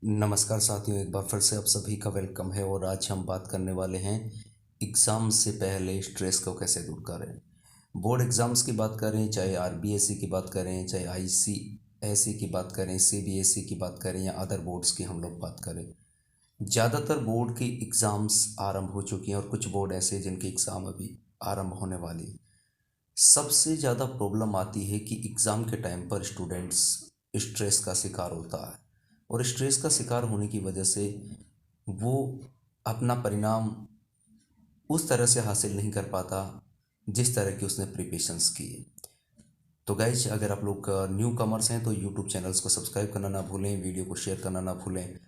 नमस्कार साथियों, एक बार फिर से आप सभी का वेलकम है। और आज हम बात करने वाले हैं एग्ज़ाम से पहले स्ट्रेस को कैसे दूर करें। बोर्ड एग्ज़ाम्स की बात करें, चाहे आरबीएससी की बात करें, चाहे आईसीएसई की बात करें, सीबीएसई की बात करें या अदर बोर्ड्स की हम लोग बात करें, ज़्यादातर बोर्ड की एग्ज़ाम्स आरंभ हो चुकी हैं और कुछ बोर्ड ऐसे हैं जिनकी एग्ज़ाम अभी आरंभ होने वाली है। सबसे ज़्यादा प्रॉब्लम आती है कि एग्ज़ाम के टाइम पर स्टूडेंट्स स्ट्रेस का शिकार होता है, और स्ट्रेस का शिकार होने की वजह से वो अपना परिणाम उस तरह से हासिल नहीं कर पाता जिस तरह की उसने प्रिपरेशंस की है। तो गाइज, अगर आप लोग न्यू कमर्स हैं तो यूट्यूब चैनल्स को सब्सक्राइब करना ना भूलें, वीडियो को शेयर करना ना भूलें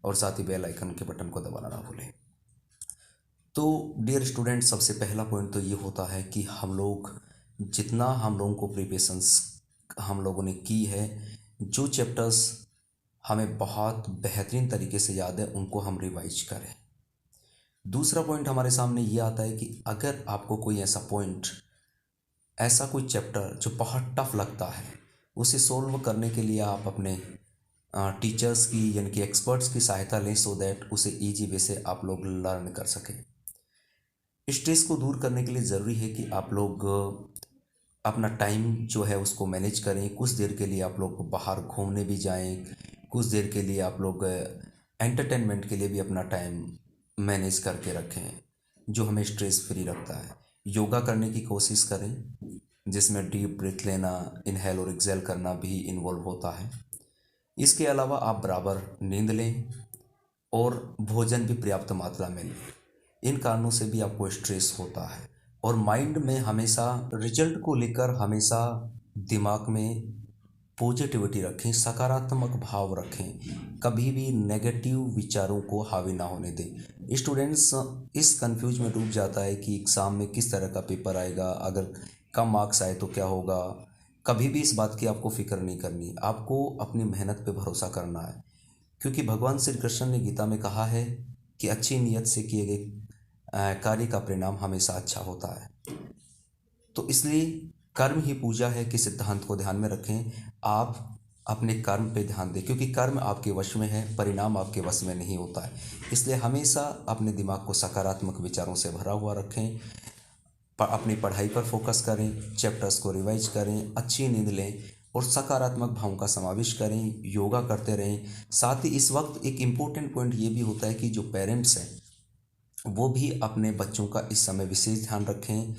और साथ ही बेल आइकन के बटन को दबाना ना भूलें। तो डियर स्टूडेंट, सबसे पहला पॉइंट तो ये होता है कि जितना हम लोगों को प्रिपरेशंस हम लोगों ने की है, जो चैप्टर्स हमें बहुत बेहतरीन तरीके से याद है उनको हम रिवाइज करें। दूसरा पॉइंट हमारे सामने ये आता है कि अगर आपको कोई ऐसा कोई चैप्टर जो बहुत टफ लगता है, उसे सोल्व करने के लिए आप अपने टीचर्स की यानी कि एक्सपर्ट्स की सहायता लें, सो दैट उसे ईजी वे से आप लोग लर्न कर सकें। स्ट्रेस को दूर करने के लिए ज़रूरी है कि आप लोग अपना टाइम जो है उसको मैनेज करें। कुछ देर के लिए आप लोग बाहर घूमने भी जाएं, कुछ देर के लिए आप लोग एंटरटेनमेंट के लिए भी अपना टाइम मैनेज करके रखें, जो हमें स्ट्रेस फ्री रखता है। योगा करने की कोशिश करें, जिसमें डीप ब्रीथ लेना, इनहेल और एक्सेल करना भी इन्वॉल्व होता है। इसके अलावा आप बराबर नींद लें और भोजन भी पर्याप्त मात्रा में लें। इन कारणों से भी आपको स्ट्रेस होता है। और माइंड में हमेशा रिजल्ट को लेकर हमेशा दिमाग में पॉजिटिविटी रखें, सकारात्मक भाव रखें, कभी भी नेगेटिव विचारों को हावी ना होने दें। स्टूडेंट्स इस कंफ्यूज में डूब जाता है कि एग्ज़ाम में किस तरह का पेपर आएगा, अगर कम मार्क्स आए तो क्या होगा। कभी भी इस बात की आपको फिक्र नहीं करनी, आपको अपनी मेहनत पे भरोसा करना है, क्योंकि भगवान श्री कृष्ण ने गीता में कहा है कि अच्छी नीयत से किए गए कार्य का परिणाम हमेशा अच्छा होता है। तो इसलिए कर्म ही पूजा है कि सिद्धांत को ध्यान में रखें। आप अपने कर्म पे ध्यान दें, क्योंकि कर्म आपके वश में है, परिणाम आपके वश में नहीं होता है। इसलिए हमेशा अपने दिमाग को सकारात्मक विचारों से भरा हुआ रखें, अपनी पढ़ाई पर फोकस करें, चैप्टर्स को रिवाइज करें, अच्छी नींद लें और सकारात्मक भावों का समावेश करें, योगा करते रहें। साथ ही इस वक्त एक इम्पोर्टेंट पॉइंट ये भी होता है कि जो पेरेंट्स हैं वो भी अपने बच्चों का इस समय विशेष ध्यान रखें,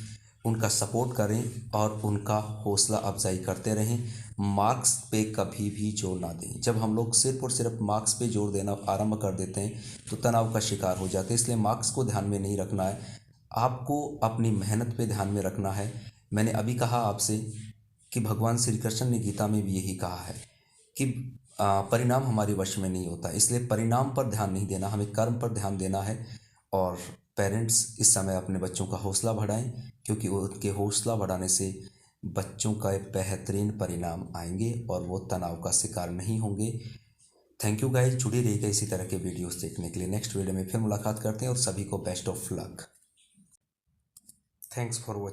उनका सपोर्ट करें और उनका हौसला अफजाई करते रहें। मार्क्स पे कभी भी जोर ना दें। जब हम लोग सिर्फ और सिर्फ मार्क्स पे जोर देना आरंभ कर देते हैं तो तनाव का शिकार हो जाते हैं। इसलिए मार्क्स को ध्यान में नहीं रखना है, आपको अपनी मेहनत पे ध्यान में रखना है। मैंने अभी कहा आपसे कि भगवान श्री कृष्ण ने गीता में भी यही कहा है कि परिणाम हमारे वश में नहीं होता। इसलिए परिणाम पर ध्यान नहीं देना, हमें कर्म पर ध्यान देना है। और पेरेंट्स इस समय अपने बच्चों का हौसला बढ़ाएं, क्योंकि उनके हौसला बढ़ाने से बच्चों का एक बेहतरीन परिणाम आएंगे और वो तनाव का शिकार नहीं होंगे। थैंक यू गाइस, जुड़े रहिएगा इसी तरह के वीडियोस देखने के लिए। नेक्स्ट वीडियो में फिर मुलाकात करते हैं और सभी को best of luck. Thanks for watching.